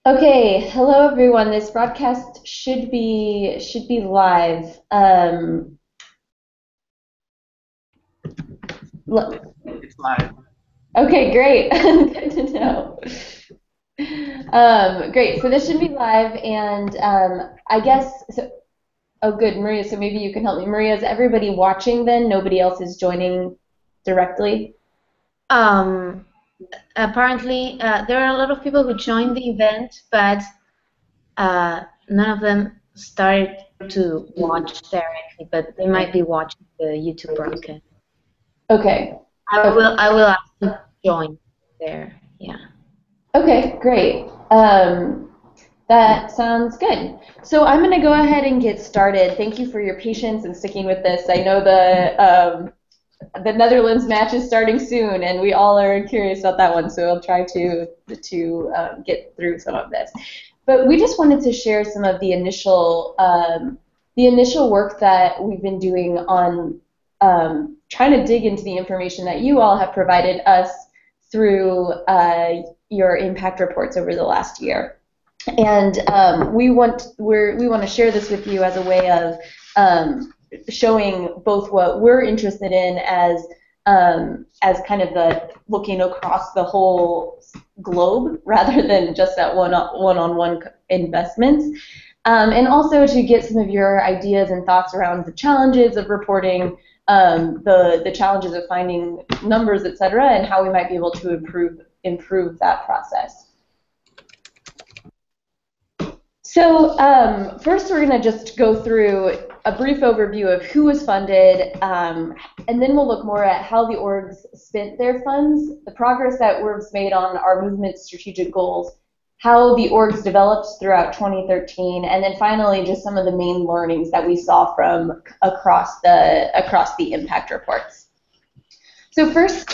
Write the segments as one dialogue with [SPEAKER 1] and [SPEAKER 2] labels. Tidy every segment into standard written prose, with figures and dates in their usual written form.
[SPEAKER 1] Okay, hello everyone. This broadcast should be live.
[SPEAKER 2] It's live.
[SPEAKER 1] Okay, great. Good to know. Great. So this should be live, and I guess so. Oh, good, Maria. So maybe you can help me. Maria, is everybody watching then? Nobody else is joining directly?
[SPEAKER 3] Um, Apparently, there are a lot of people who joined the event, but none of them started to watch directly, but they might be watching the YouTube broadcast.
[SPEAKER 1] Okay.
[SPEAKER 3] I will ask them to join there. Yeah.
[SPEAKER 1] Okay, great. That sounds good. So I'm going to go ahead and get started. Thank you for your patience and sticking with this. I know the Netherlands match is starting soon, and we all are curious about that one. So I'll try to get through some of this. But we just wanted to share some of the initial work that we've been doing on trying to dig into the information that you all have provided us through your impact reports over the last year. And we want to share this with you as a way of showing both what we're interested in as kind of the looking across the whole globe rather than just at one-on-one investments, and also to get some of your ideas and thoughts around the challenges of reporting, the challenges of finding numbers, et cetera, and how we might be able to improve that process. So first we're going to just go through a brief overview of who was funded, and then we'll look more at how the orgs spent their funds, the progress that orgs made on our movement's strategic goals, how the orgs developed throughout 2013, and then finally just some of the main learnings that we saw from across the impact reports. So first,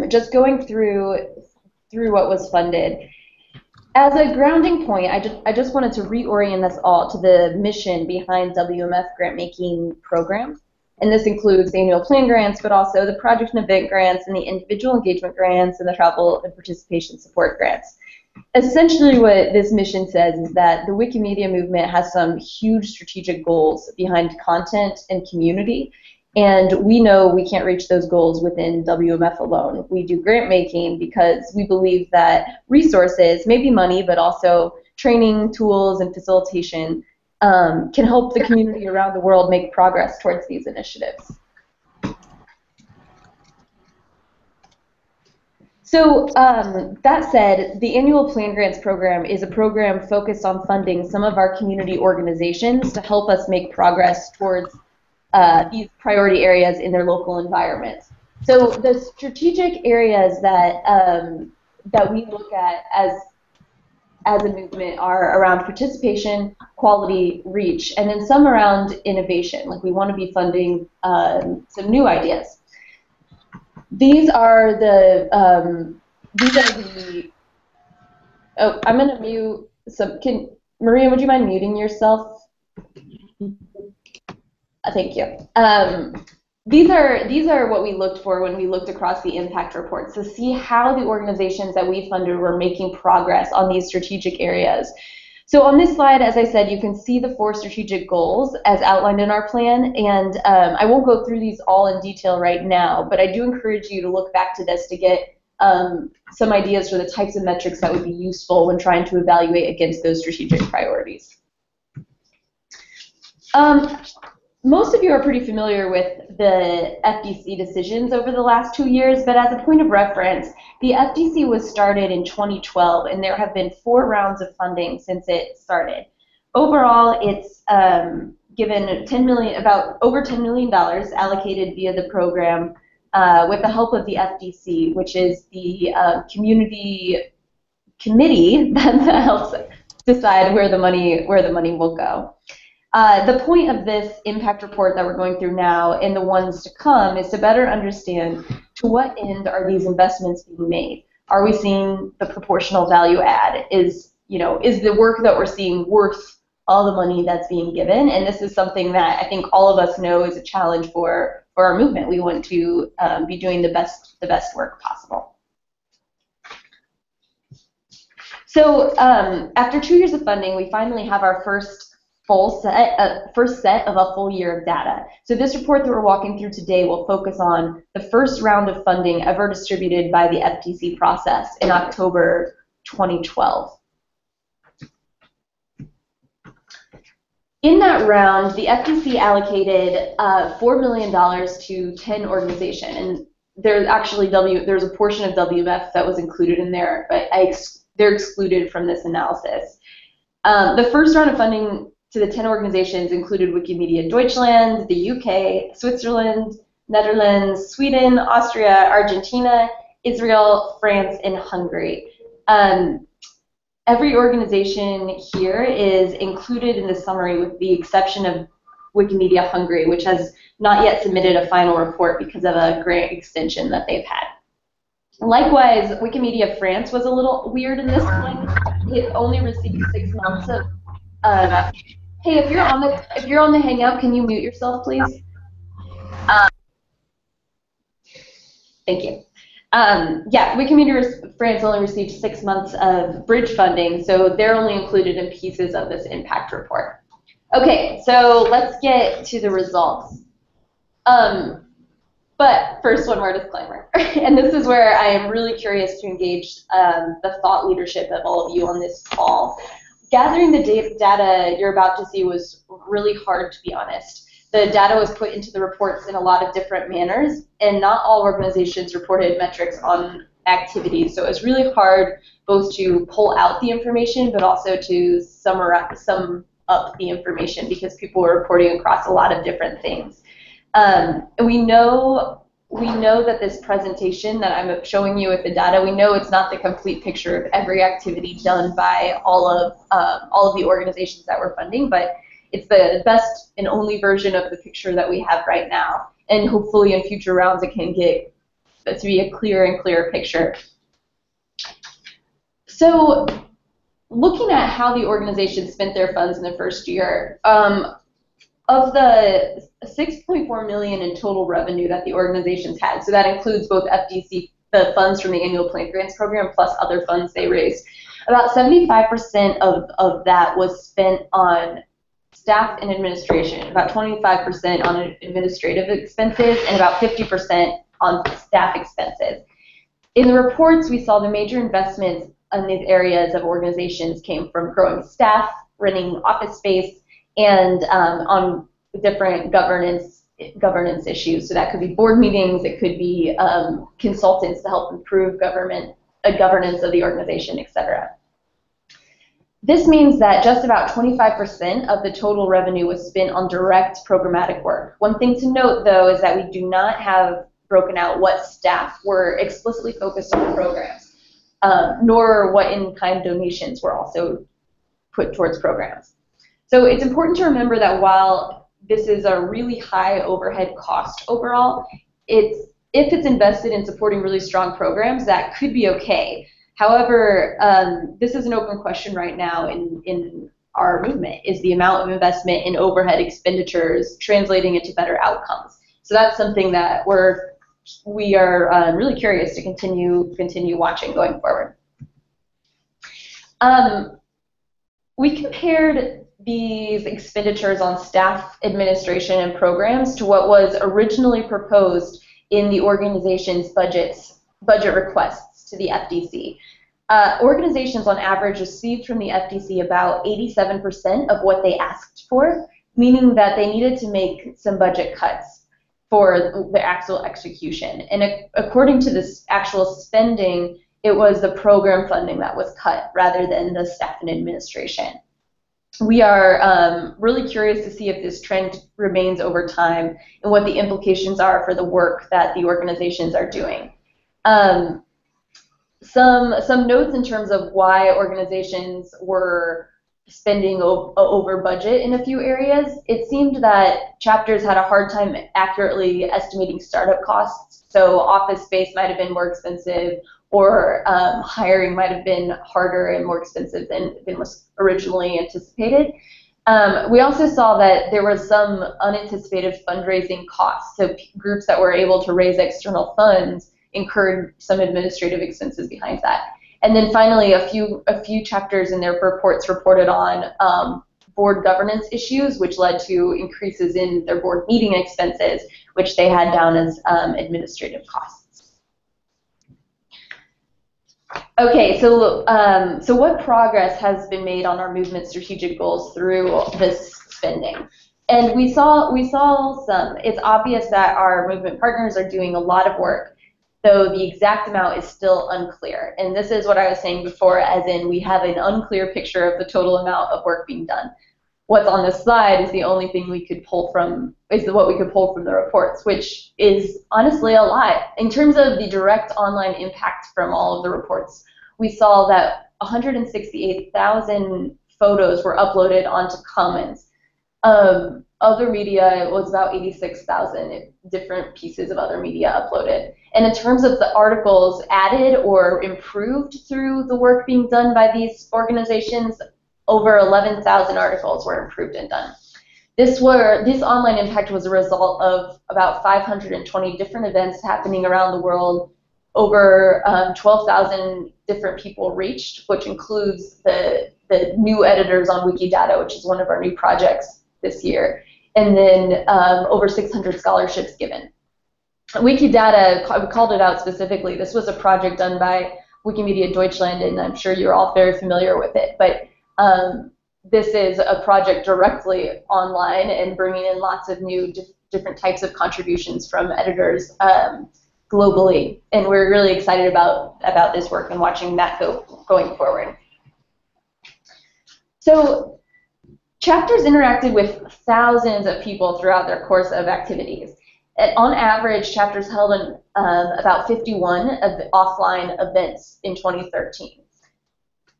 [SPEAKER 1] just going through what was funded. As a grounding point, I just wanted to reorient us all to the mission behind WMF grant-making program. And this includes the annual plan grants, but also the project and event grants and the individual engagement grants and the travel and participation support grants. Essentially what this mission says is that the Wikimedia movement has some huge strategic goals behind content and community, and we know we can't reach those goals within WMF alone. We do grant making because we believe that resources, maybe money, but also training, tools, and facilitation can help the community around the world make progress towards these initiatives. So that said, the annual Plan Grants program is a program focused on funding some of our community organizations to help us make progress towards these priority areas in their local environments. So the strategic areas that we look at as a movement are around participation, quality, reach, and then some around innovation. Like we want to be funding some new ideas. These are the oh, I'm going to mute some. Maria, would you mind muting yourself? Thank you. These are what we looked for when we looked across the impact reports to see how the organizations that we funded were making progress on these strategic areas. So on this slide, as I said, you can see the 4 strategic goals as outlined in our plan, and I won't go through these all in detail right now, but I do encourage you to look back to this to get some ideas for the types of metrics that would be useful when trying to evaluate against those strategic priorities. Most of you are pretty familiar with the FDC decisions over the last 2 years, but as a point of reference, the FDC was started in 2012, and there have been 4 rounds of funding since it started. Overall, it's given about over $10 million allocated via the program with the help of the FDC, which is the community committee that helps decide where the money will go. The point of this impact report that we're going through now and the ones to come is to better understand to what end are these investments being made. Are we seeing the proportional value add? Is the work that we're seeing worth all the money that's being given? And this is something that I think all of us know is a challenge for our movement. We want to be doing the best work possible. So after 2 years of funding, we finally have our first set of a full year of data. So this report that we're walking through today will focus on the first round of funding ever distributed by the FTC process in October 2012. In that round, the FTC allocated $4 million to 10 organizations, and there's actually there's a portion of WMF that was included in there, but they're excluded from this analysis. The first round of funding to the 10 organizations included Wikimedia Deutschland, the UK, Switzerland, Netherlands, Sweden, Austria, Argentina, Israel, France, and Hungary. Every organization here is included in the summary with the exception of Wikimedia Hungary, which has not yet submitted a final report because of a grant extension that they've had. Likewise, Wikimedia France was a little weird in this one. It only received 6 months of hey, if you're on the hangout, can you mute yourself, please? Thank you. Yeah, Wikimedia France only received 6 months of bridge funding, so they're only included in pieces of this impact report. Okay, so let's get to the results. But first, one more disclaimer, and this is where I am really curious to engage the thought leadership of all of you on this call. Gathering the data you're about to see was really hard, to be honest. The data was put into the reports in a lot of different manners, and not all organizations reported metrics on activities. So it was really hard both to pull out the information, but also to sum up the information because people were reporting across a lot of different things. And we know that this presentation that I'm showing you with the data, we know it's not the complete picture of every activity done by all of the organizations that we're funding, but it's the best and only version of the picture that we have right now. And hopefully in future rounds it can get to be a clearer and clearer picture. So looking at how the organization spent their funds in the first year, of the $6.4 million in total revenue that the organizations had, so that includes both FTC, the funds from the annual plant grants program, plus other funds they raised, about 75% of that was spent on staff and administration, about 25% on administrative expenses, and about 50% on staff expenses. In the reports, we saw the major investments in these areas of organizations came from growing staff, renting office space, and on different governance issues. So that could be board meetings, it could be consultants to help improve governance of the organization, etc. This means that just about 25% of the total revenue was spent on direct programmatic work. One thing to note, though, is that we do not have broken out what staff were explicitly focused on the programs, nor what in-kind donations were also put towards programs. So it's important to remember that while this is a really high overhead cost overall, if it's invested in supporting really strong programs, that could be okay. However, this is an open question right now in our movement, is the amount of investment in overhead expenditures translating into better outcomes. So that's something that we are really curious to continue watching going forward. We compared these expenditures on staff, administration, and programs to what was originally proposed in the organization's budget requests to the FTC. Organizations on average received from the FTC about 87% of what they asked for, meaning that they needed to make some budget cuts for the actual execution. And according to this actual spending, it was the program funding that was cut rather than the staff and administration. We are really curious to see if this trend remains over time and what the implications are for the work that the organizations are doing. Some notes in terms of why organizations were spending over budget in a few areas. It seemed that chapters had a hard time accurately estimating startup costs, so office space might have been more expensive, or hiring might have been harder and more expensive than was originally anticipated. We also saw that there was some unanticipated fundraising costs, so groups that were able to raise external funds incurred some administrative expenses behind that. And then finally, a few chapters in their reports reported on board governance issues, which led to increases in their board meeting expenses, which they had down as administrative costs. Okay, so what progress has been made on our movement strategic goals through this spending? And we saw some. It's obvious that our movement partners are doing a lot of work, though the exact amount is still unclear. And this is what I was saying before, as in we have an unclear picture of the total amount of work being done. What's on this slide is the only thing we could pull from, what we could pull from the reports, which is honestly a lot. In terms of the direct online impact from all of the reports, we saw that 168,000 photos were uploaded onto Commons. Other media was about 86,000 different pieces of other media uploaded. And in terms of the articles added or improved through the work being done by these organizations, over 11,000 articles were improved and done. This online impact was a result of about 520 different events happening around the world, over 12,000 different people reached, which includes the new editors on Wikidata, which is one of our new projects this year, and then over 600 scholarships given. Wikidata, we called it out specifically. This was a project done by Wikimedia Deutschland, and I'm sure you're all very familiar with it, but this is a project directly online and bringing in lots of new different types of contributions from editors globally, and we're really excited about this work and watching that going forward. So chapters interacted with thousands of people throughout their course of activities. On average, chapters held about 51 of the offline events in 2013.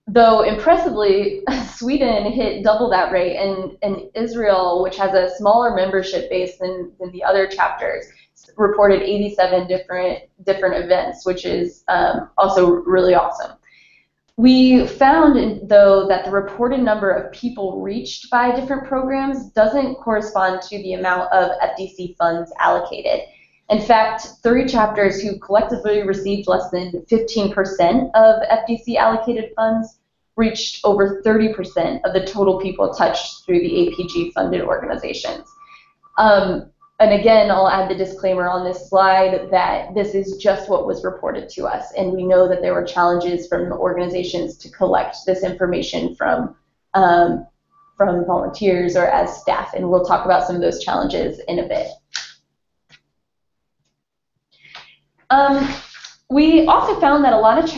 [SPEAKER 1] Though impressively, Sweden hit double that rate, and Israel, which has a smaller membership base than the other chapters, reported 87 different events, which is also really awesome. We found, though, that the reported number of people reached by different programs doesn't correspond to the amount of FDC funds allocated. In fact, 3 chapters who collectively received less than 15% of FDC allocated funds reached over 30% of the total people touched through the APG-funded organizations. And again, I'll add the disclaimer on this slide that this is just what was reported to us, and we know that there were challenges from the organizations to collect this information from volunteers or as staff, and we'll talk about some of those challenges in a bit. We also found that a lot of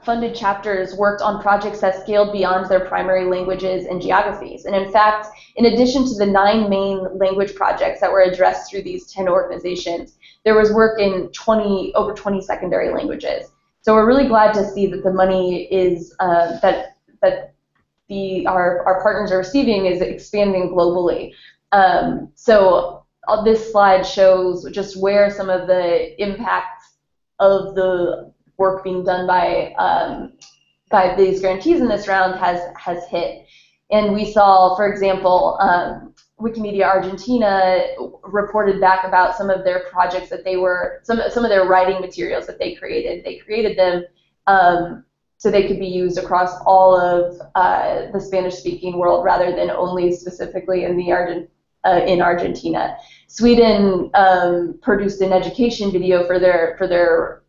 [SPEAKER 1] funded chapters worked on projects that scaled beyond their primary languages and geographies. And in fact, in addition to the 9 main language projects that were addressed through these 10 organizations, there was work in over 20 secondary languages. So we're really glad to see that the money is that our partners are receiving is expanding globally. So this slide shows just where some of the impacts of the work being done by these grantees in this round has hit. And we saw, for example, Wikimedia Argentina reported back about some of their projects that they were, some of their writing materials that they created. They created them so they could be used across all of the Spanish-speaking world rather than only specifically in in Argentina. Sweden produced an education video for their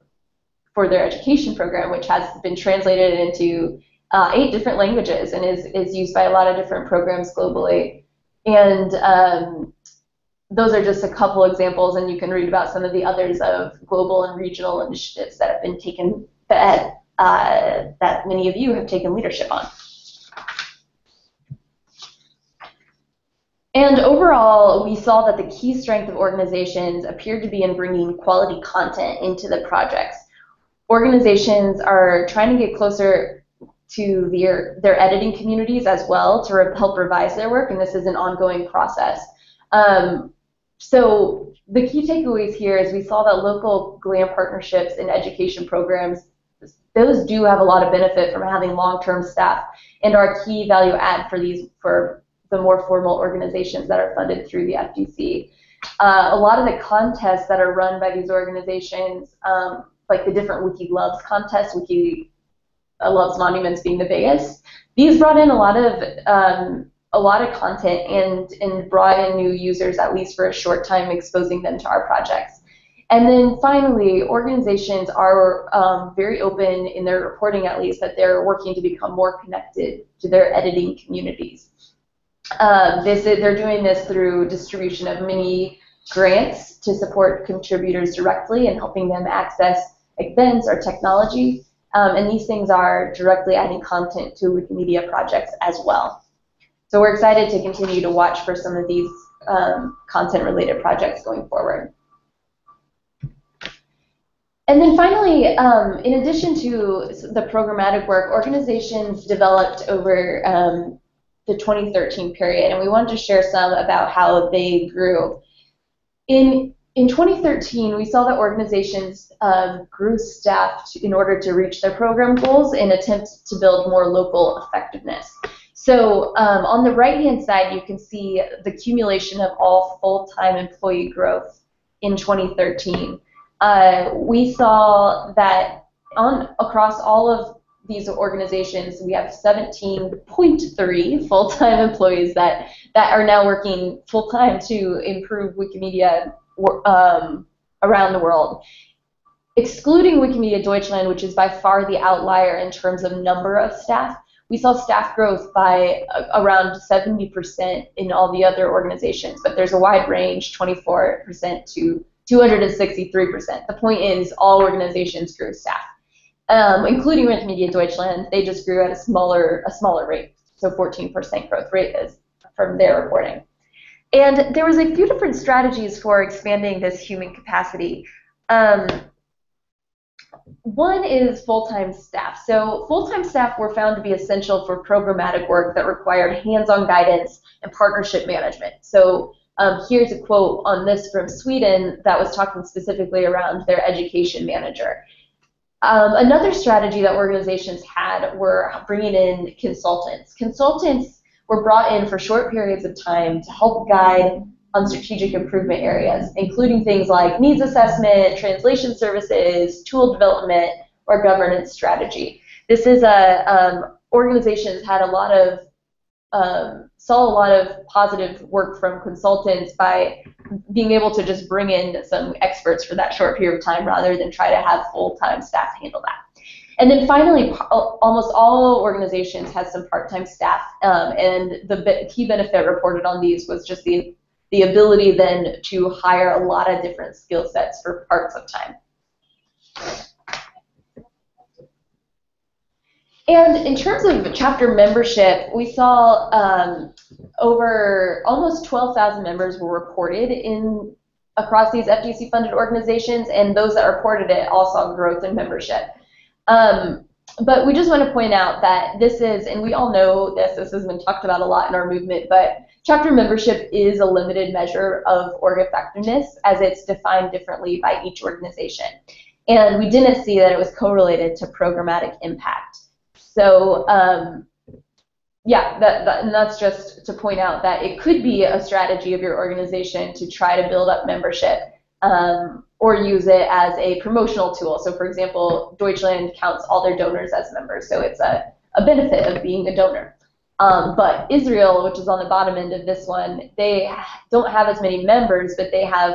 [SPEAKER 1] education program, which has been translated into 8 different languages and is used by a lot of different programs globally. And those are just a couple examples, and you can read about some of the others of global and regional initiatives that have been taken that many of you have taken leadership on. And overall, we saw that the key strength of organizations appeared to be in bringing quality content into the projects. Organizations are trying to get closer to their editing communities as well to help revise their work, and this is an ongoing process. So the key takeaways here is we saw that local GLAM partnerships and education programs, those do have a lot of benefit from having long-term staff and are a key value add for the more formal organizations that are funded through the FDC. A lot of the contests that are run by these organizations, like the different Wiki Loves contests, loves monuments being the biggest. These brought in a lot of content and brought in new users, at least for a short time, exposing them to our projects. And then finally, organizations are very open in their reporting, at least, that they're working to become more connected to their editing communities. They're doing this through distribution of mini grants to support contributors directly and helping them access events or technology. And these things are directly adding content to Wikimedia projects as well. So we're excited to continue to watch for some of these content-related projects going forward. And then finally, in addition to the programmatic work, organizations developed over the 2013 period, and we wanted to share some about how they grew. In 2013, we saw that organizations grew staff in order to reach their program goals and attempt to build more local effectiveness. So on the right-hand side, you can see the accumulation of all full-time employee growth in 2013. We saw that across all of these organizations, we have 17.3 full-time employees that are now working full-time to improve Wikimedia around the world. Excluding Wikimedia Deutschland, which is by far the outlier in terms of number of staff, we saw staff growth by around 70% in all the other organizations, but there's a wide range, 24% to 263%. The point is all organizations grew staff, including Wikimedia Deutschland. They just grew at a smaller rate, so 14% growth rate is from their reporting. And there was a few different strategies for expanding this human capacity. One is full-time staff. So full-time staff were found to be essential for programmatic work that required hands-on guidance and partnership management. So here's a quote on this from Sweden that was talking specifically around their education manager. Another strategy that organizations had were bringing in consultants. Consultants were brought in for short periods of time to help guide on strategic improvement areas, including things like needs assessment, translation services, tool development, or governance strategy. This is organizations had saw a lot of positive work from consultants by being able to just bring in some experts for that short period of time rather than try to have full-time staff handle that. And then finally, almost all organizations had some part-time staff, and the key benefit reported on these was just the ability then to hire a lot of different skill sets for parts of time. And in terms of chapter membership, we saw over almost 12,000 members were reported across these FDC-funded organizations, and those that reported it all saw growth in membership. But we just want to point out that this is, and we all know this has been talked about a lot in our movement, but chapter membership is a limited measure of org effectiveness as it's defined differently by each organization. And we didn't see that it was correlated to programmatic impact. So yeah, and that's just to point out that it could be a strategy of your organization to try to build up membership or use it as a promotional tool. So for example, Deutschland counts all their donors as members, so it's a benefit of being a donor. But Israel, which is on the bottom end of this one, they don't have as many members, but they have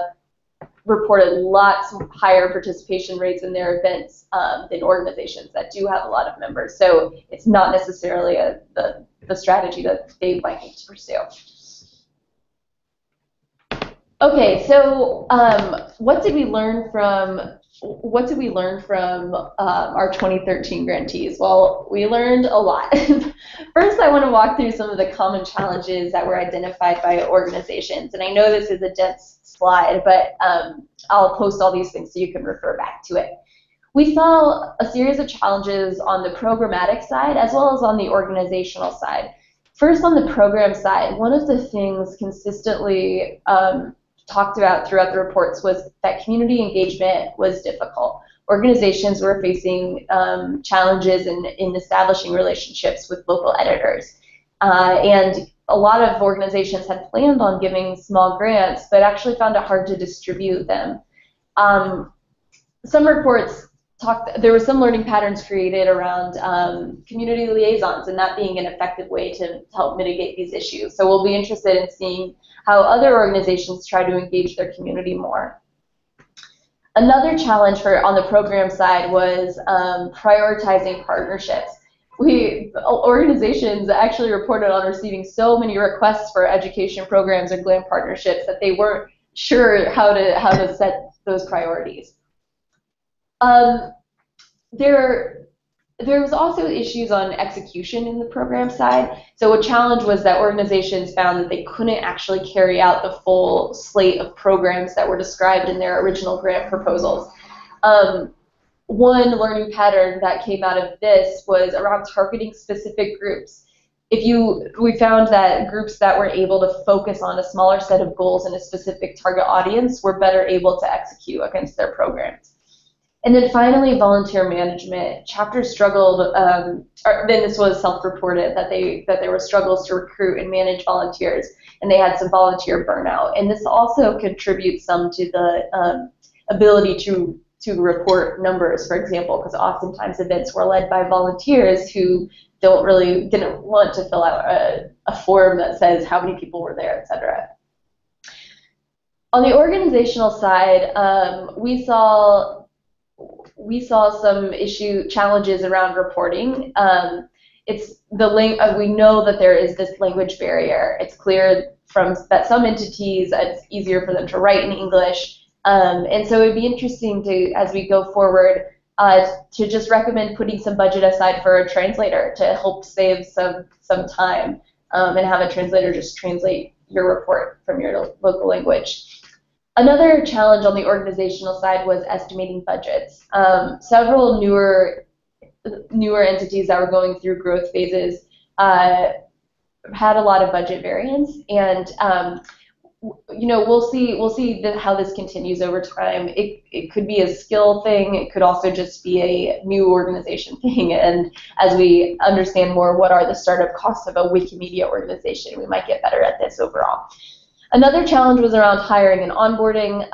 [SPEAKER 1] reported lots higher participation rates in their events than organizations that do have a lot of members. So it's not necessarily the strategy that they might need to pursue. Okay, so what did we learn from our 2013 grantees? Well, we learned a lot. First, I want to walk through some of the common challenges that were identified by organizations. And I know this is a dense slide, but I'll post all these things so you can refer back to it. We saw a series of challenges on the programmatic side as well as on the organizational side. First, on the program side, one of the things consistently talked about throughout the reports was that community engagement was difficult. Organizations were facing challenges in establishing relationships with local editors. And a lot of organizations had planned on giving small grants, but actually found it hard to distribute them. Some reports there were some learning patterns created around community liaisons and that being an effective way to help mitigate these issues. So we'll be interested in seeing how other organizations try to engage their community more. Another challenge on the program side was prioritizing partnerships. Organizations actually reported on receiving so many requests for education programs or grant partnerships that they weren't sure how to set those priorities. There was also issues on execution in the program side. So a challenge was that organizations found that they couldn't actually carry out the full slate of programs that were described in their original grant proposals. One learning pattern that came out of this was around targeting specific groups. We found that groups that were able to focus on a smaller set of goals and a specific target audience were better able to execute against their programs. And then finally, volunteer management. Chapters struggled, then this was self-reported, that there were struggles to recruit and manage volunteers, and they had some volunteer burnout. And this also contributes some to the ability to report numbers, for example, because oftentimes events were led by volunteers who didn't want to fill out a form that says how many people were there, etc. On the organizational side, we saw some challenges around reporting. We know that there is this language barrier. It's clear that some entities, it's easier for them to write in English. And so it would be interesting to, as we go forward, to just recommend putting some budget aside for a translator to help save some time and have a translator just translate your report from your local language. Another challenge on the organizational side was estimating budgets. Several newer entities that were going through growth phases had a lot of budget variance, and we'll see how this continues over time. It could be a skill thing. It could also just be a new organization thing. And as we understand more what are the startup costs of a Wikimedia organization, we might get better at this overall. Another challenge was around hiring and onboarding,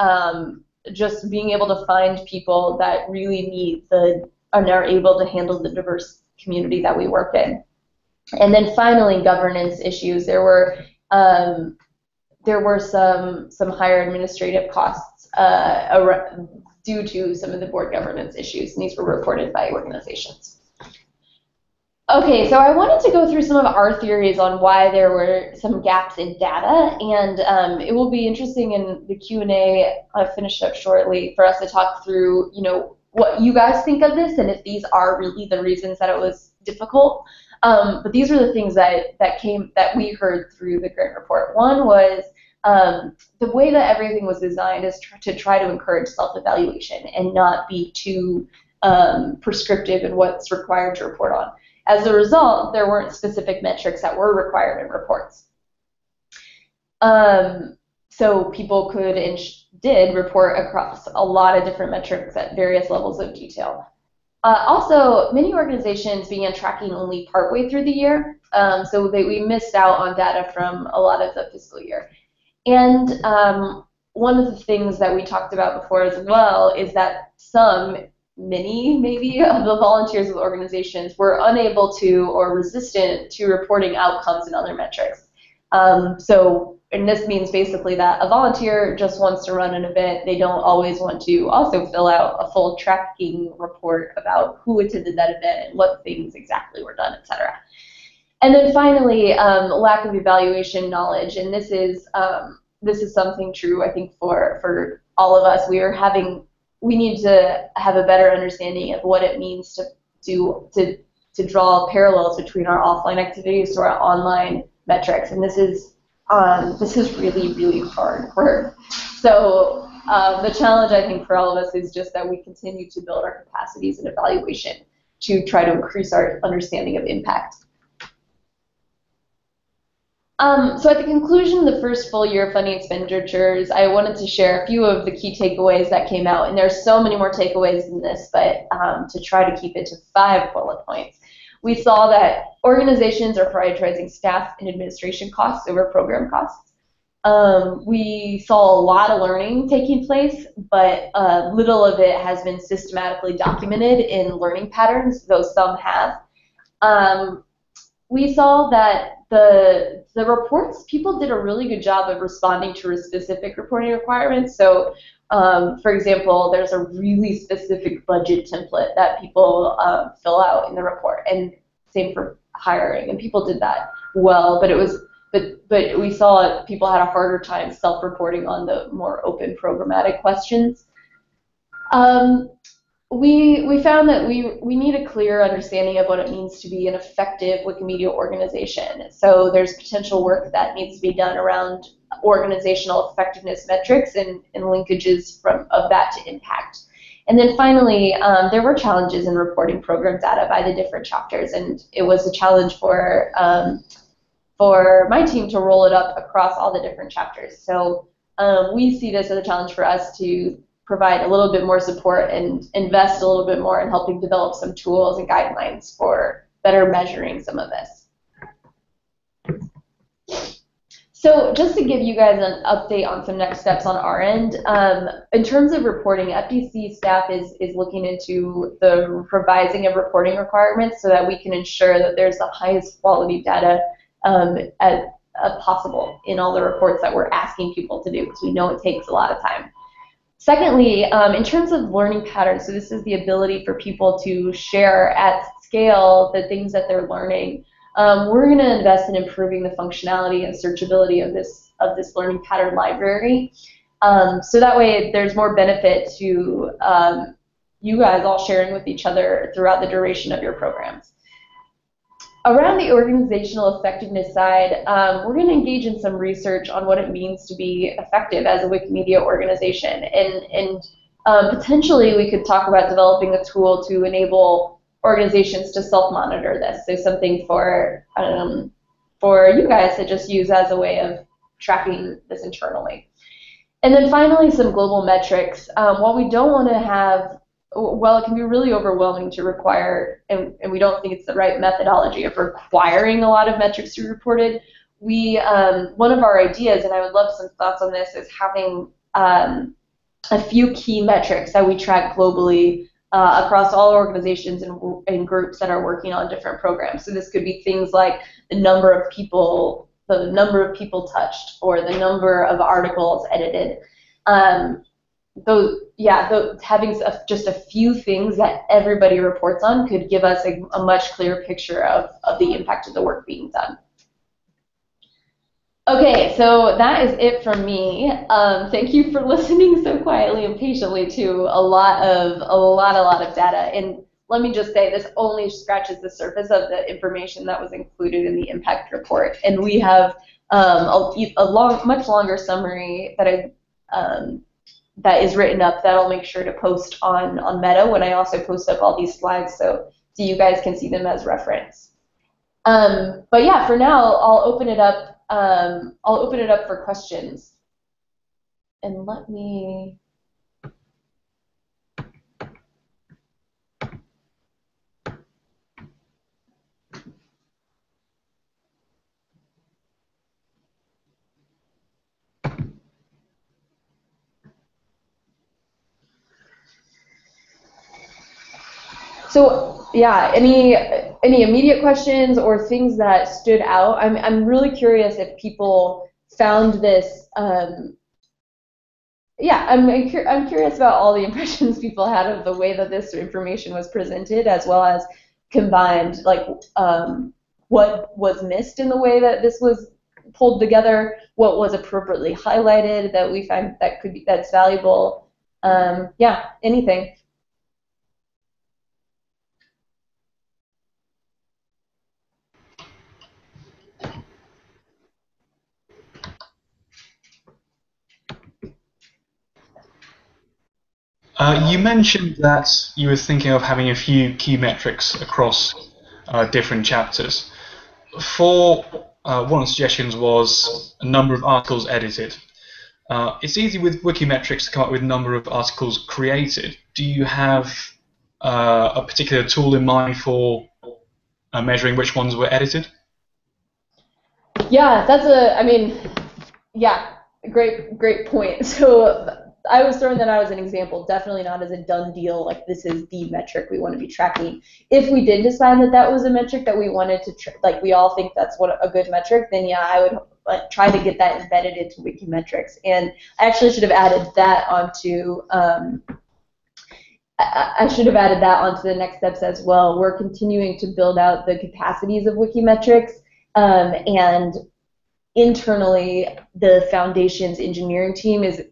[SPEAKER 1] just being able to find people that really need and are able to handle the diverse community that we work in. And then finally, governance issues. There were some higher administrative costs due to some of the board governance issues, and these were reported by organizations. Okay, so I wanted to go through some of our theories on why there were some gaps in data, and it will be interesting in the Q&A, I'll finish up shortly, for us to talk through, what you guys think of this, and if these are really the reasons that it was difficult. But these were the things that we heard through the grant report. One was the way that everything was designed is to try to encourage self-evaluation and not be too prescriptive in what's required to report on. As a result, there weren't specific metrics that were required in reports. So people could and did report across a lot of different metrics at various levels of detail. Also, many organizations began tracking only partway through the year, so we missed out on data from a lot of the fiscal year. And one of the things that we talked about before as well is that many maybe of the volunteers of the organizations were unable to or resistant to reporting outcomes and other metrics. And this means basically that a volunteer just wants to run an event. They don't always want to also fill out a full tracking report about who attended that event and what things exactly were done, etc. And then finally, lack of evaluation knowledge, and this is something true, I think, for all of us. We need to have a better understanding of what it means to draw parallels between our offline activities to our online metrics, and this is really, really hard work. So the challenge, I think, for all of us is just that we continue to build our capacities in evaluation to try to increase our understanding of impact. So at the conclusion of the first full year of funding expenditures, I wanted to share a few of the key takeaways that came out, and there's so many more takeaways than this, but to try to keep it to 5 bullet points. We saw that organizations are prioritizing staff and administration costs over program costs. We saw a lot of learning taking place, but little of it has been systematically documented in learning patterns, though some have. We saw that the reports, people did a really good job of responding to specific reporting requirements. So, for example, there's a really specific budget template that people fill out in the report, and same for hiring, and people did that well. But we saw people had a harder time self-reporting on the more open programmatic questions. We found that we need a clear understanding of what it means to be an effective Wikimedia organization. So there's potential work that needs to be done around organizational effectiveness metrics and linkages of that to impact. And then finally, there were challenges in reporting program data by the different chapters, and it was a challenge for my team to roll it up across all the different chapters. So we see this as a challenge for us to provide a little bit more support and invest a little bit more in helping develop some tools and guidelines for better measuring some of this. So just to give you guys an update on some next steps on our end, in terms of reporting, FDC staff is looking into the revising of reporting requirements so that we can ensure that there's the highest quality data as possible in all the reports that we're asking people to do, because we know it takes a lot of time. Secondly, in terms of learning patterns, so this is the ability for people to share at scale the things that they're learning. We're going to invest in improving the functionality and searchability of this learning pattern library. So that way there's more benefit to you guys all sharing with each other throughout the duration of your programs. Around the organizational effectiveness side, we're going to engage in some research on what it means to be effective as a Wikimedia organization. And potentially we could talk about developing a tool to enable organizations to self-monitor this. So something for you guys to just use as a way of tracking this internally. And then finally, some global metrics. While we don't want to have, well, it can be really overwhelming to require, and we don't think it's the right methodology of requiring a lot of metrics to be reported. One of our ideas, and I would love some thoughts on this, is having a few key metrics that we track globally across all organizations and groups that are working on different programs. So this could be things like the number of people touched, or the number of articles edited. Having just a few things that everybody reports on could give us a much clearer picture of the impact of the work being done. Okay, so that is it from me. Thank you for listening so quietly and patiently to a lot of data. And let me just say, this only scratches the surface of the information that was included in the impact report. And we have much longer summary that is written up that I'll make sure to post on Meta when I also post up all these slides, so you guys can see them as reference. But yeah, for now, I'll open it up. I'll open it up for questions. And let me. So yeah, any immediate questions or things that stood out? I'm really curious if people found this. Yeah, I'm curious about all the impressions people had of the way that this information was presented, as well as combined, like what was missed in the way that this was pulled together, what was appropriately highlighted that we find that's valuable. Yeah, anything.
[SPEAKER 2] You mentioned that you were thinking of having a few key metrics across different chapters. For one of the suggestions was a number of articles edited. It's easy with Wikimetrics to come up with a number of articles created. Do you have a particular tool in mind for measuring which ones were edited?
[SPEAKER 1] Yeah, Yeah, great point. So I was throwing that out as an example, definitely not as a done deal, like this is the metric we want to be tracking. If we did decide that that was a metric that we wanted to, like we all think that's what a good metric, then yeah, I would try to get that embedded into Wikimetrics. And I actually should have added that onto, I should have added that onto the next steps as well. We're continuing to build out the capacities of Wikimetrics, and internally, the Foundation's engineering team is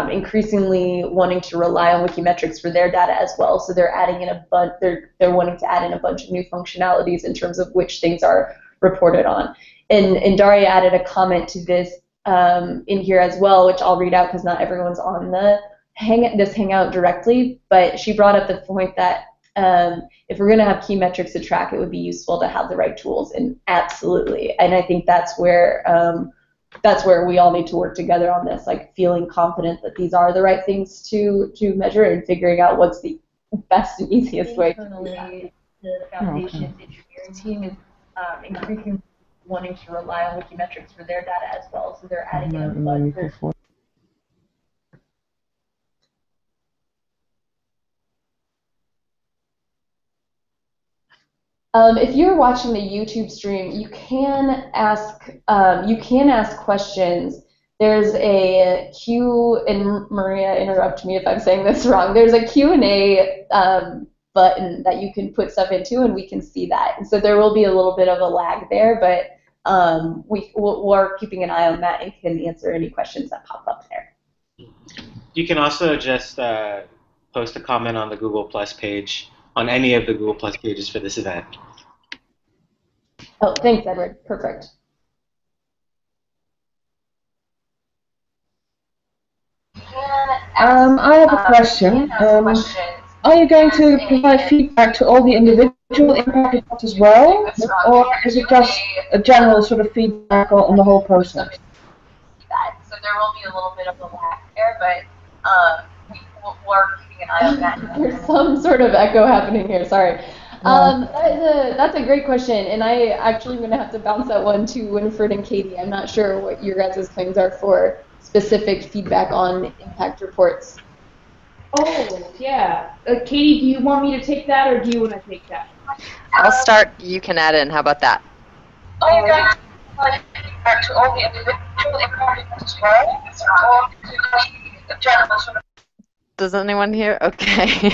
[SPEAKER 1] increasingly wanting to rely on Wikimetrics for their data as well. So they're adding in a bunch. They're wanting to add in a bunch of new functionalities in terms of which things are reported on. And Daria added a comment to this in here as well, which I'll read out because not everyone's on the hangout directly. But she brought up the point that if we're going to have key metrics to track, it would be useful to have the right tools, and absolutely. And I think that's where we all need to work together on this, like feeling confident that these are the right things to measure and figuring out what's the best and easiest way. Internally, the Foundation's engineering team is increasingly wanting to rely on Wikimetrics for their data as well, so they're adding in a bunch. If you're watching the YouTube stream, you can ask questions. There's a Q, and Maria, interrupt me if I'm saying this wrong. There's a Q&A button that you can put stuff into, and we can see that. And so there will be a little bit of a lag there, but we're keeping an eye on that and can answer any questions that pop up there.
[SPEAKER 4] You can also just post a comment on the Google Plus page, on any of the Google Plus pages for this event.
[SPEAKER 1] Oh, thanks, Edward. Perfect.
[SPEAKER 5] I have a question. Are you going to provide feedback to all the individual impact reports as well, or is it just a general sort of feedback on the whole process?
[SPEAKER 1] So there will be a little bit of a lag there, but we're keeping an eye on that. There's some sort of echo happening here. Sorry. That's a great question, and I actually am going to have to bounce that one to Winifred and Katie. I'm not sure what your guys' plans are for specific feedback on impact reports.
[SPEAKER 6] Oh, yeah. Katie, do you want me to take that, or do you want to take that?
[SPEAKER 7] I'll start. You can add in. How about that?
[SPEAKER 5] Are you going to provide feedback to all the individual impact reports as well, or is it just a general sort of...
[SPEAKER 7] Does anyone hear? Okay.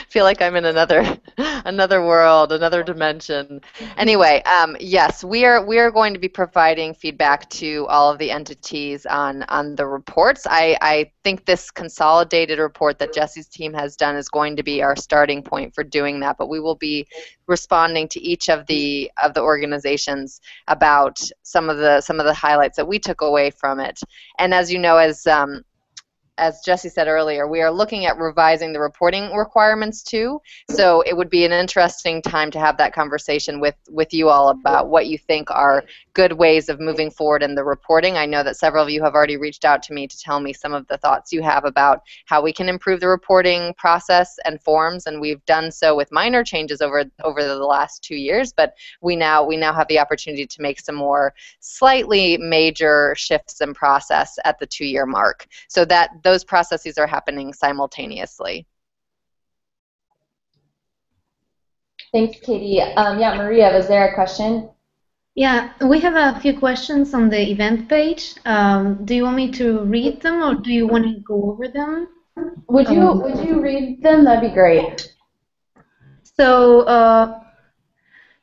[SPEAKER 7] Feel like I'm in another world, another dimension. Anyway, yes, we are going to be providing feedback to all of the entities on the reports. I think this consolidated report that Jesse's team has done is going to be our starting point for doing that, but we will be responding to each of the organizations about some of the highlights that we took away from it. And as you know, as Jesse said earlier, we are looking at revising the reporting requirements too. So it would be an interesting time to have that conversation with you all about what you think are good ways of moving forward in the reporting. I know that several of you have already reached out to me to tell me some of the thoughts you have about how we can improve the reporting process and forms, and we've done so with minor changes over the last 2 years, but we now have the opportunity to make some more slightly major shifts in process at the 2-year mark. So that those processes are happening simultaneously.
[SPEAKER 1] Thanks, Katie. Yeah, Maria, was there a question?
[SPEAKER 3] Yeah, we have a few questions on the event page. Do you want me to read them, or do you want to go over them?
[SPEAKER 1] Would you read them? That'd be great.
[SPEAKER 3] So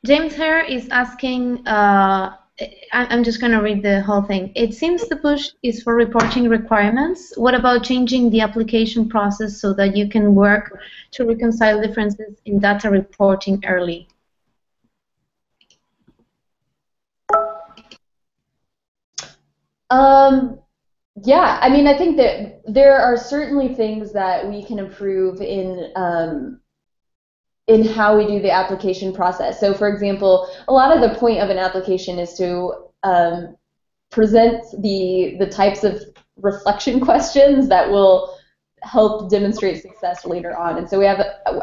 [SPEAKER 3] James Hare is asking, I'm just going to read the whole thing. It seems the push is for reporting requirements. What about changing the application process so that you can work to reconcile differences in data reporting early?
[SPEAKER 1] Yeah, I mean, I think that there are certainly things that we can improve in how we do the application process. So, for example, a lot of the point of an application is to present the types of reflection questions that will help demonstrate success later on. And so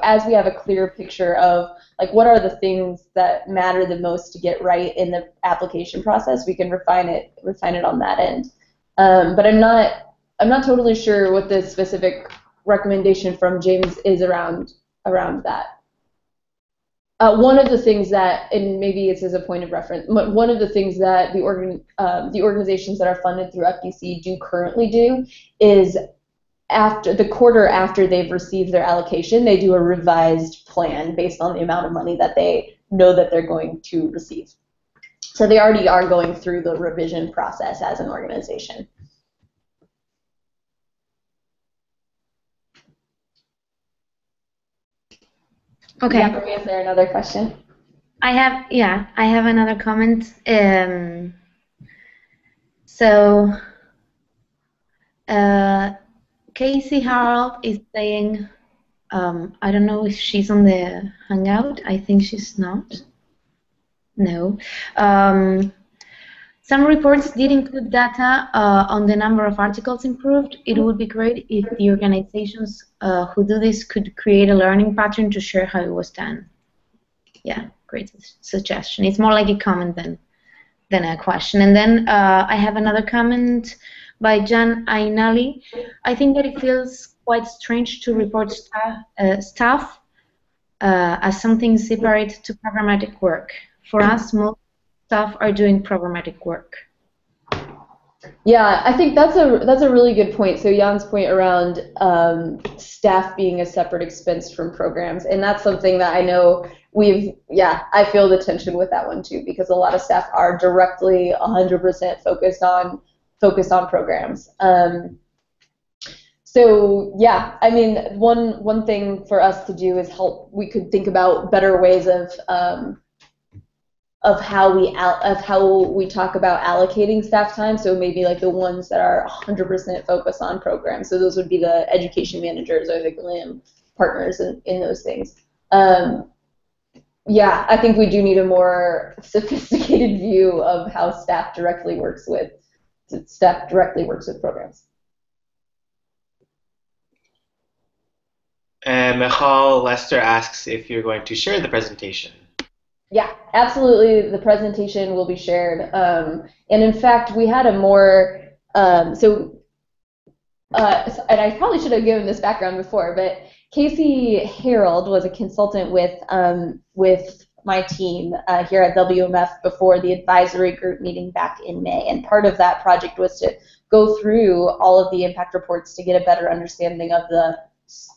[SPEAKER 1] as we have a clear picture of like what are the things that matter the most to get right in the application process, we can refine it on that end. But I'm not totally sure what the specific recommendation from James is around that. One of the things that, and maybe it's as a point of reference, one of the things that the organizations that are funded through FDC do currently do is after the quarter after they've received their allocation, they do a revised plan based on the amount of money that they know that they're going to receive. So they already are going through the revision process as an organization.
[SPEAKER 3] Okay.
[SPEAKER 1] Yeah, is there another question?
[SPEAKER 3] I have another comment. Casey Harold is saying, I don't know if she's on the hangout. I think she's not. No. Some reports did include data on the number of articles improved. It would be great if the organizations who do this could create a learning pattern to share how it was done. Yeah, great suggestion. It's more like a comment than a question. And then I have another comment by Jan Ainali. I think that it feels quite strange to report staff as something separate to programmatic work. For us, most staff are doing programmatic work.
[SPEAKER 1] Yeah, I think that's a really good point. So Jan's point around staff being a separate expense from programs, and that's something that I know I feel the tension with that one too, because a lot of staff are directly 100% focused on programs. So yeah, I mean, one thing for us to do is we could think about better ways of how we talk about allocating staff time. So maybe like the ones that are 100% focused on programs. So those would be the education managers or the GLIM partners in those things. Yeah, I think we do need a more sophisticated view of how staff directly works with programs.
[SPEAKER 4] And Michal Lester asks if you're going to share the presentation.
[SPEAKER 1] Yeah, absolutely. The presentation will be shared. And in fact, we had a more, and I probably should have given this background before, but Casey Harold was a consultant with my team here at WMF before the advisory group meeting back in May. And part of that project was to go through all of the impact reports to get a better understanding of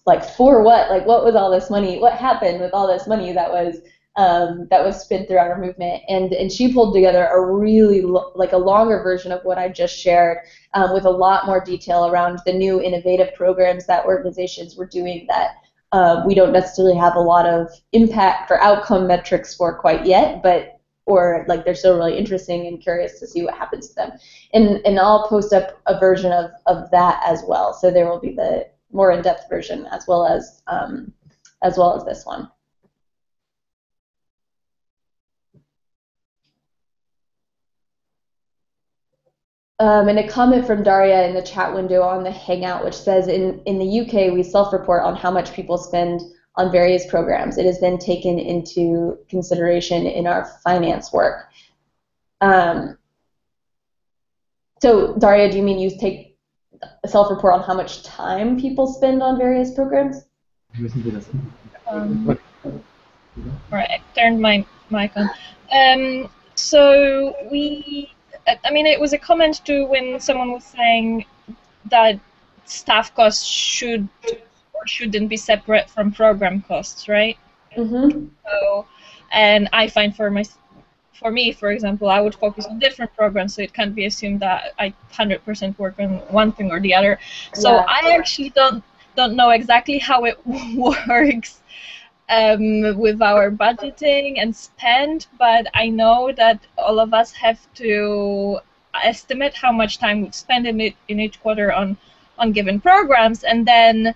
[SPEAKER 1] what was all this money, what happened with all this money that was spent throughout our movement, and she pulled together a really a longer version of what I just shared, with a lot more detail around the new innovative programs that organizations were doing that we don't necessarily have a lot of impact or outcome metrics for quite yet, they're still really interesting and curious to see what happens to them. And I'll post up a version of that as well. So there will be the more in-depth version as well as this one. And a comment from Daria in the chat window on the Hangout, which says, in the UK, we self-report on how much people spend on various programs. It is then taken into consideration in our finance work. So, Daria, do you mean you take a self-report on how much time people spend on various programs?
[SPEAKER 8] Right, I turned my mic on. So it was a comment too when someone was saying that staff costs should or shouldn't be separate from program costs, right?
[SPEAKER 1] Mm-hmm.
[SPEAKER 8] So, and I find for me, for example, I would focus on different programs, so it can't be assumed that I 100% work on one thing or the other. So yeah. I actually don't know exactly how it works with our budgeting and spend, but I know that all of us have to estimate how much time we've spent in each quarter on given programs, and then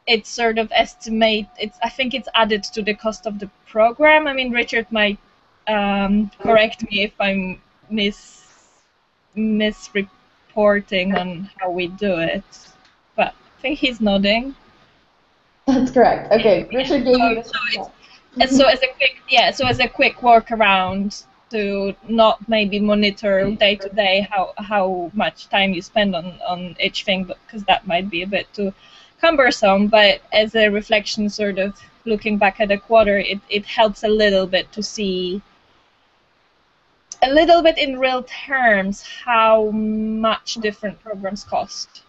[SPEAKER 8] it's sort of I think it's added to the cost of the program. I mean, Richard might correct me if I'm misreporting on how we do it, but I think he's nodding.
[SPEAKER 1] That's correct. Okay, Richard gave you this.
[SPEAKER 8] So as a quick workaround, to not maybe monitor day to day how much time you spend on each thing, because that might be a bit too cumbersome. But as a reflection, sort of looking back at a quarter, it helps a little bit to see a little bit in real terms how much different programs cost.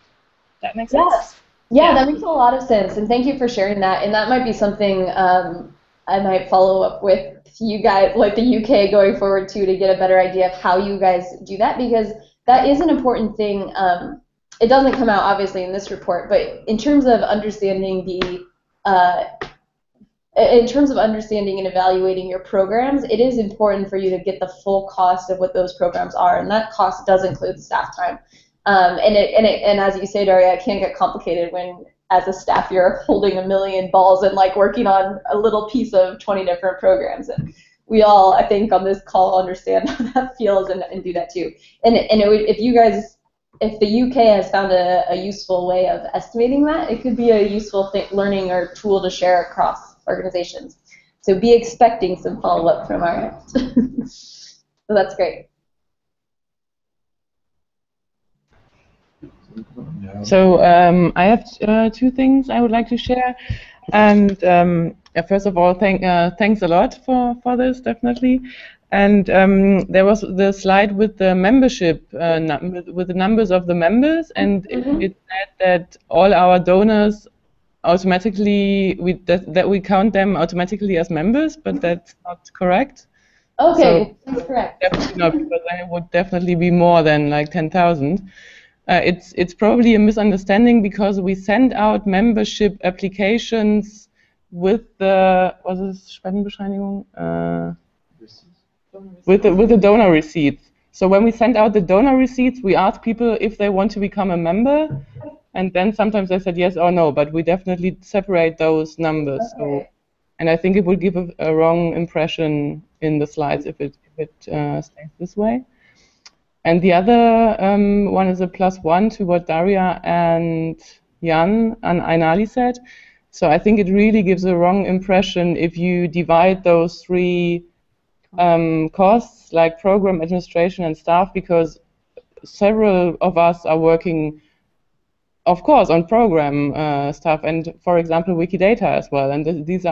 [SPEAKER 8] That makes sense?
[SPEAKER 1] Yeah, that makes a lot of sense, and thank you for sharing that. And that might be something I might follow up with you guys, like the UK going forward too, to get a better idea of how you guys do that, because that is an important thing. It doesn't come out obviously in this report, but in terms of understanding and evaluating your programs, it is important for you to get the full cost of what those programs are, and that cost does include staff time. And as you say, Daria, it can get complicated when, as a staff, you're holding a million balls and like working on a little piece of 20 different programs. And we all, I think, on this call understand how that feels and do that too. And if the UK has found a useful way of estimating that, it could be a useful learning or tool to share across organizations. So be expecting some follow-up from our end. So that's great.
[SPEAKER 9] So I have two things I would like to share, and first of all, thanks a lot for this, definitely. And there was the slide with the membership, with the numbers of the members, and it said that all our donors automatically that we count them automatically as members, but that's not correct.
[SPEAKER 1] Okay,
[SPEAKER 9] so
[SPEAKER 1] that's correct.
[SPEAKER 9] Definitely not, because then it would definitely be more than like 10,000. It's probably a misunderstanding, because we send out membership applications with the Spendenbescheinigung? With the donor receipts. So when we send out the donor receipts, we ask people if they want to become a member, and then sometimes they said yes or no, but we definitely separate those numbers.
[SPEAKER 1] Okay.
[SPEAKER 9] So, and I think it would give a wrong impression in the slides if it stays this way. And the other one is a +1 to what Daria and Jan and Ainali said. So I think it really gives a wrong impression if you divide those three costs, like program administration and staff, because several of us are working, of course, on program stuff, and for example Wikidata as well. And this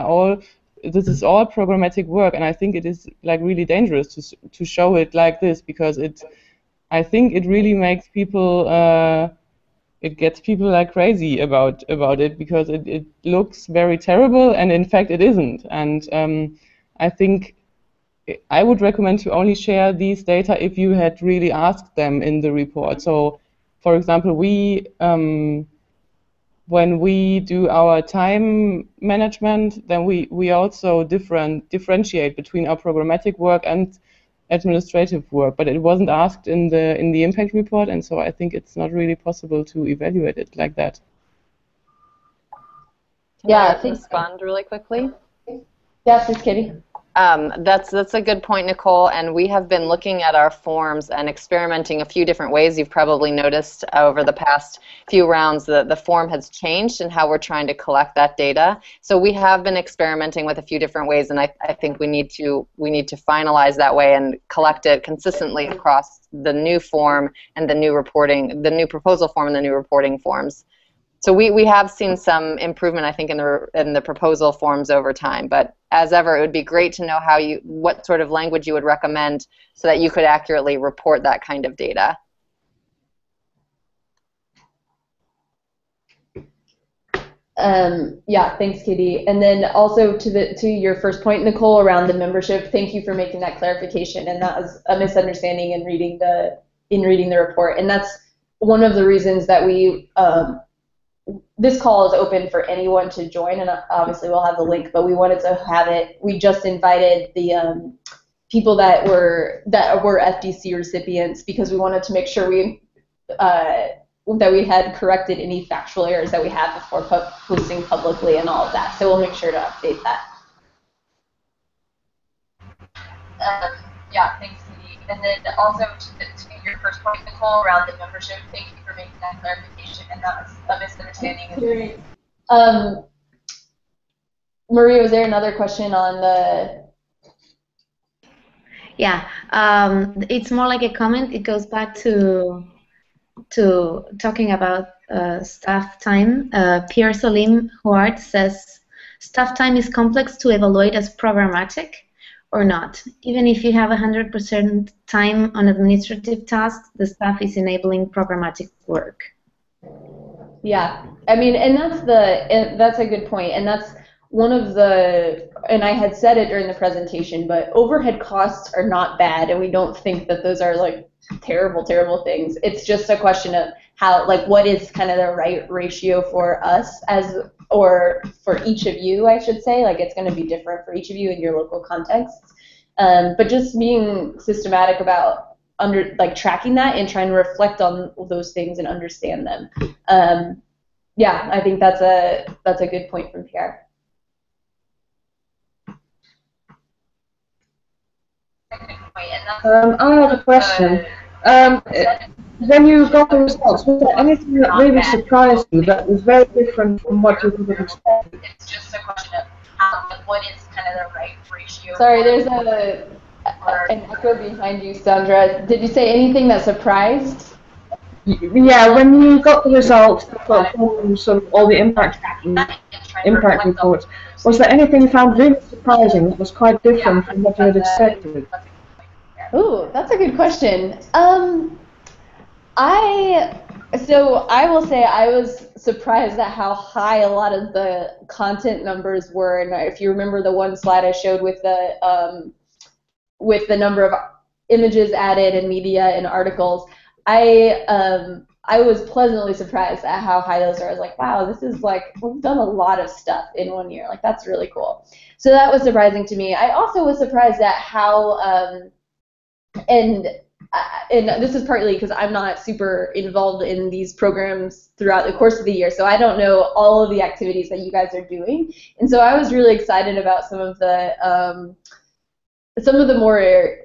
[SPEAKER 9] is all programmatic work, and I think it is like really dangerous to show it like this, because I think it really makes people, it gets people like crazy about it, because it looks very terrible, and in fact it isn't. And I think I would recommend to only share these data if you had really asked them in the report. So, for example, when we do our time management, then we also differentiate between our programmatic work and administrative work, but it wasn't asked in the impact report, and so I think it's not really possible to evaluate it like that.
[SPEAKER 7] Can I respond really quickly?
[SPEAKER 1] Yeah, please, Katie.
[SPEAKER 7] That's a good point, Nicole, and we have been looking at our forms and experimenting a few different ways. You've probably noticed over the past few rounds that the form has changed and how we're trying to collect that data. So we have been experimenting with a few different ways, and I think we need to finalize that way and collect it consistently across the new form and the new proposal form and the new reporting forms. So we have seen some improvement, I think, in the proposal forms over time. But as ever, it would be great to know what sort of language you would recommend so that you could accurately report that kind of data.
[SPEAKER 1] Yeah, thanks, Katie. And then also to your first point, Nicole, around the membership. Thank you for making that clarification. And that was a misunderstanding in reading the report. And that's one of the reasons that this call is open for anyone to join, and obviously we'll have the link, but we wanted to have it, we just invited the people that were FDC recipients, because we wanted to make sure that we had corrected any factual errors that we had before posting publicly and all of that. So we'll make sure to update that. Yeah, thanks, Katie. And then also to your first point, Nicole, around the membership, thank you for making that clarification, and that was a misunderstanding. Maria, was there another question on the...
[SPEAKER 3] Yeah, it's more like a comment. It goes back to talking about staff time. Pierre Salim Huart says, staff time is complex to evaluate as programmatic or not. Even if you have 100% time on administrative tasks, the staff is enabling programmatic work.
[SPEAKER 1] Yeah, I mean, and that's a good point, and that's one of the, and I had said it during the presentation, but overhead costs are not bad, and we don't think that those are like terrible, terrible things. It's just a question of how, like, what is kind of the right ratio for us or for each of you, I should say. Like, it's going to be different for each of you in your local contexts. But just being systematic about tracking that and trying to reflect on those things and understand them. Yeah, I think that's a good point from Pierre.
[SPEAKER 5] I have a question. When you got the results, was there anything that really surprised you that was very different from what you would have expected?
[SPEAKER 1] It's just a question of what is kind of the right ratio. Sorry, there's an echo behind you, Sandra. Did you say anything that surprised?
[SPEAKER 5] Yeah, when you got the results from sort of all the impact reports, was there anything you found really surprising that was quite different from what you had expected?
[SPEAKER 1] Ooh, that's a good question. I will say I was surprised at how high a lot of the content numbers were. And if you remember the one slide I showed with the number of images added and media and articles, I was pleasantly surprised at how high those are. I was like, wow, this is like, we've done a lot of stuff in 1 year. Like, that's really cool. So that was surprising to me. I also was surprised at how, and this is partly because I'm not super involved in these programs throughout the course of the year, so I don't know all of the activities that you guys are doing. And so I was really excited about some of the more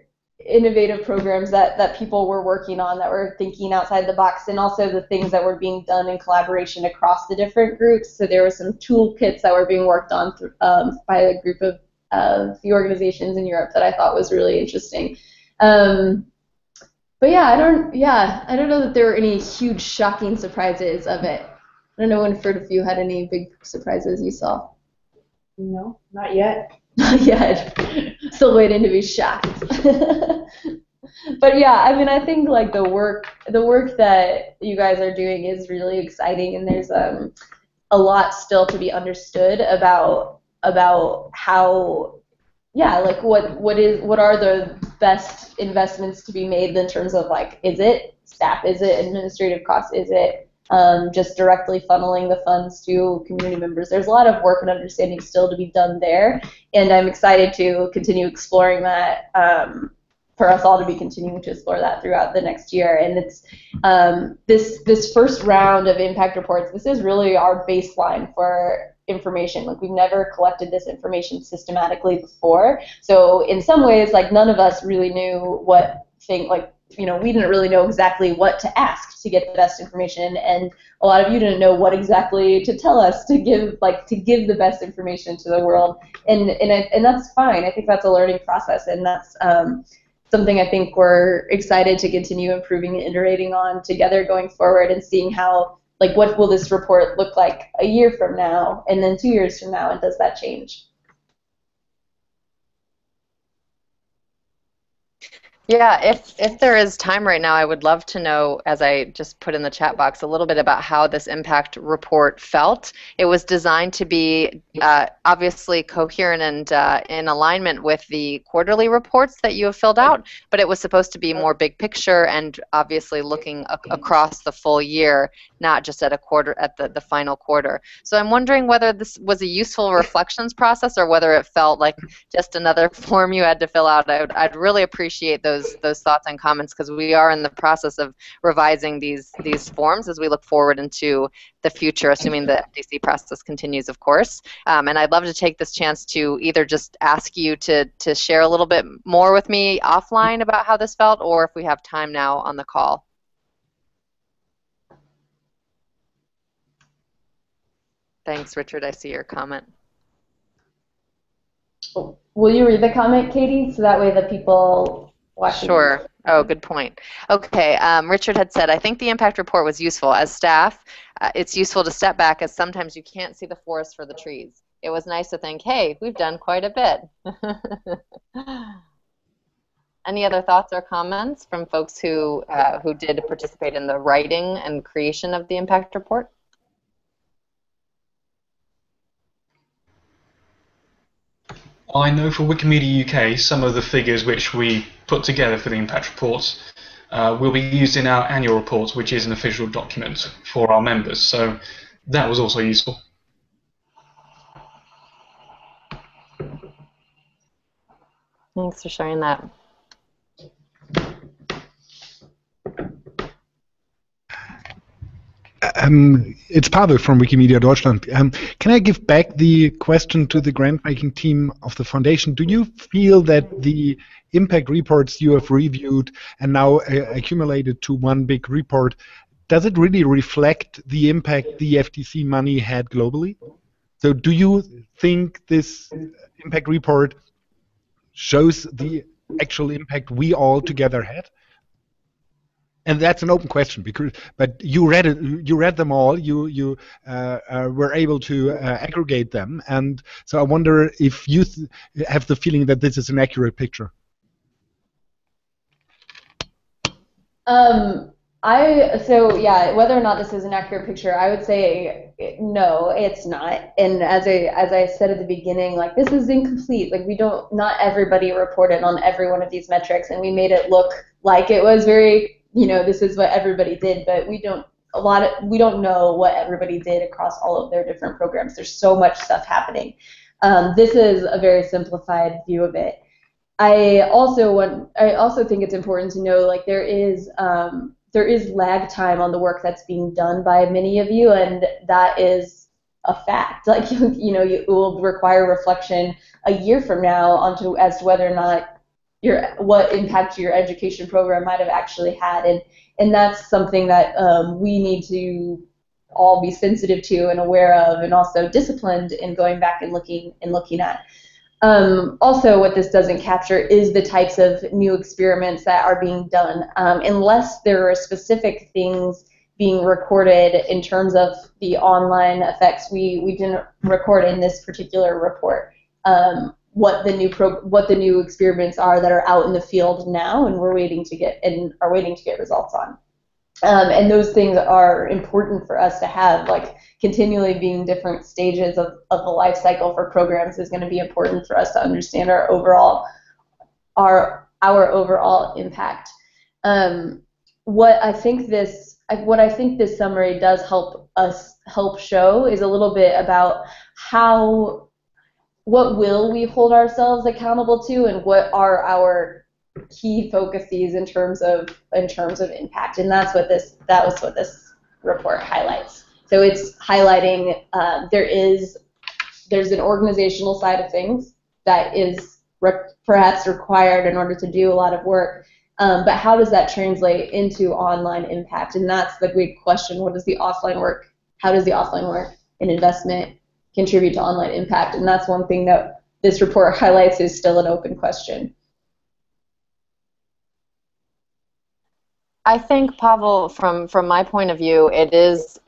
[SPEAKER 1] innovative programs that people were working on, that were thinking outside the box, and also the things that were being done in collaboration across the different groups. So there were some toolkits that were being worked on by a group of the organizations in Europe that I thought was really interesting. But yeah, I don't know that there were any huge shocking surprises of it. I don't know if you had any big surprises you saw.
[SPEAKER 6] No, not yet.
[SPEAKER 1] Not yet. Still waiting to be shocked. But yeah, I mean, I think like the work that you guys are doing is really exciting, and there's a lot still to be understood about how, yeah, like what are the best investments to be made in terms of, like, is it staff, is it administrative costs, is it just directly funneling the funds to community members? There's a lot of work and understanding still to be done there, and I'm excited to continue exploring that, for us all to be continuing to explore that throughout the next year. And it's this first round of impact reports, this is really our baseline for information. Like, we've never collected this information systematically before, so in some ways, like, none of us really knew we didn't really know exactly what to ask to get the best information, and a lot of you didn't know what exactly to tell us to give the best information to the world, and that's fine. I think that's a learning process, and that's something I think we're excited to continue improving and iterating on together going forward, and seeing how, like, what will this report look like a year from now, and then 2 years from now, and does that change?
[SPEAKER 7] Yeah, if there is time right now, I would love to know, as I just put in the chat box, a little bit about how this impact report felt. It was designed to be obviously coherent and in alignment with the quarterly reports that you have filled out, but it was supposed to be more big picture and obviously looking across the full year, not just at the final quarter. So I'm wondering whether this was a useful reflections process or whether it felt like just another form you had to fill out. I'd really appreciate those thoughts and comments, because we are in the process of revising these forms as we look forward into the future, assuming the FDC process continues, of course. And I'd love to take this chance to either just ask you to share a little bit more with me offline about how this felt, or if we have time now on the call. Thanks, Richard. I see your comment.
[SPEAKER 1] Oh, Will you read the comment, Katie, so that way the people watching?
[SPEAKER 7] Sure. Oh, good point. Okay, Richard had said, I think the impact report was useful. As staff, it's useful to step back as sometimes you can't see the forest for the trees. It was nice to think, hey, we've done quite a bit. Any other thoughts or comments from folks who did participate in the writing and creation of the impact report?
[SPEAKER 2] I know for Wikimedia UK, some of the figures which we put together for the impact reports will be used in our annual report, which is an official document for our members. So that was also useful.
[SPEAKER 7] Thanks for sharing that.
[SPEAKER 10] It's Pavel from Wikimedia Deutschland. Can I give back the question to the grant-making team of the foundation? Do you feel that the impact reports you have reviewed and now accumulated to one big report, does it really reflect the impact the FTC money had globally? So do you think this impact report shows the actual impact we all together had? And that's an open question, but you read it. You read them all. You were able to aggregate them, and so I wonder if you have the feeling that this is an accurate picture.
[SPEAKER 1] Whether or not this is an accurate picture, I would say no, it's not. And as I said at the beginning, like, this is incomplete. Like, not everybody reported on every one of these metrics, and we made it look like it was very, this is what everybody did, but we don't know what everybody did across all of their different programs. There's so much stuff happening. This is a very simplified view of it. I also think it's important to know, like, there is lag time on the work that's being done by many of you, and that is a fact. Like, it will require reflection a year from now as to whether or not what impact your education program might have actually had, and that's something that we need to all be sensitive to and aware of, and also disciplined in going back and looking at. Also, what this doesn't capture is the types of new experiments that are being done, unless there are specific things being recorded in terms of the online effects. We didn't record in this particular report what the new experiments are that are out in the field now, and are waiting to get results on. And those things are important for us to have, like, continually being different stages of the life cycle for programs is going to be important for us to understand our overall impact. What I think this summary does help show is a little bit about what will we hold ourselves accountable to, and what are our key focuses in terms of impact, and that was what this report highlights. So it's highlighting there's an organizational side of things that is perhaps required in order to do a lot of work, but how does that translate into online impact? And that's the big question. What does the offline work? How does the offline work and investment contribute to online impact? And that's one thing that this report highlights is still an open question.
[SPEAKER 7] I think, Pavel, from my point of view, it is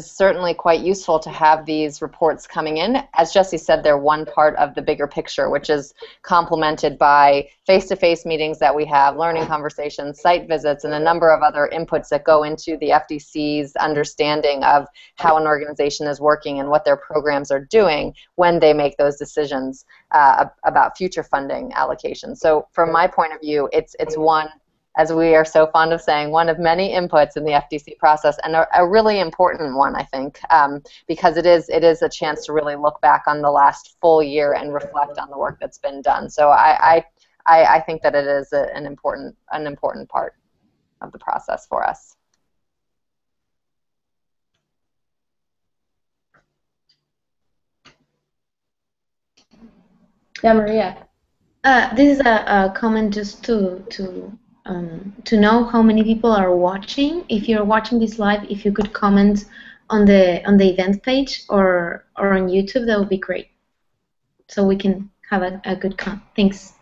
[SPEAKER 7] certainly quite useful to have these reports coming in. As Jesse said, they're one part of the bigger picture, which is complemented by face-to-face meetings that we have, learning conversations, site visits, and a number of other inputs that go into the FDC's understanding of how an organization is working and what their programs are doing when they make those decisions about future funding allocations. So from my point of view, it's one, as we are so fond of saying, one of many inputs in the FDC process, and a really important one, I think, because it is a chance to really look back on the last full year and reflect on the work that's been done. So I think that it is an important part of the process for us.
[SPEAKER 1] Yeah, Maria.
[SPEAKER 3] This is a comment just to know how many people are watching. If you're watching this live, if you could comment on the event page or on YouTube, that would be great. So we can have a good thanks.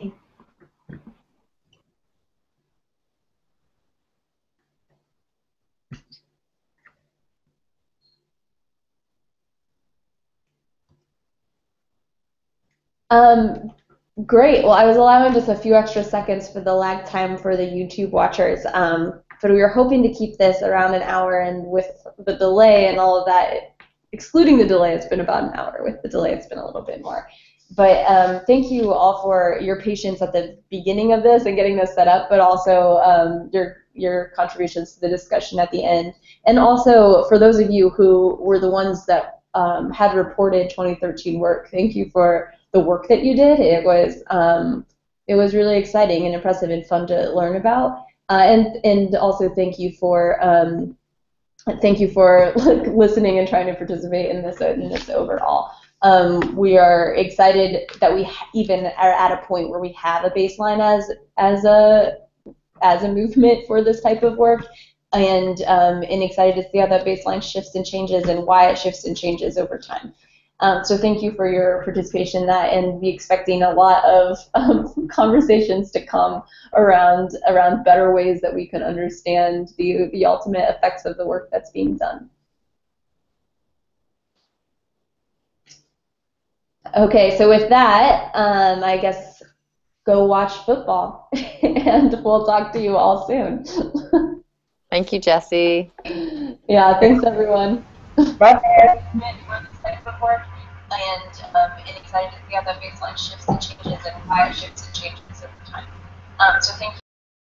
[SPEAKER 1] Great. Well, I was allowing just a few extra seconds for the lag time for the YouTube watchers, but we were hoping to keep this around an hour, and with the delay and all of that, excluding the delay, it's been about an hour. With the delay, it's been a little bit more. But thank you all for your patience at the beginning of this and getting this set up, but also your contributions to the discussion at the end. And also for those of you who were the ones that had reported 2013 work, thank you for the work that you did. It was really exciting and impressive and fun to learn about. And also thank you for listening and trying to participate in this overall. We are excited that we even are at a point where we have a baseline as a movement for this type of work, and excited to see how that baseline shifts and changes and why it shifts and changes over time. So thank you for your participation in that, and be expecting a lot of conversations to come around better ways that we can understand the ultimate effects of the work that's being done. Okay, so with that, I guess go watch football, and we'll talk to you all soon.
[SPEAKER 7] Thank you, Jessie.
[SPEAKER 1] Yeah, thanks everyone.
[SPEAKER 5] Bye.
[SPEAKER 1] And excited to see how that baseline shifts and changes and why it shifts and changes over time. So thank you.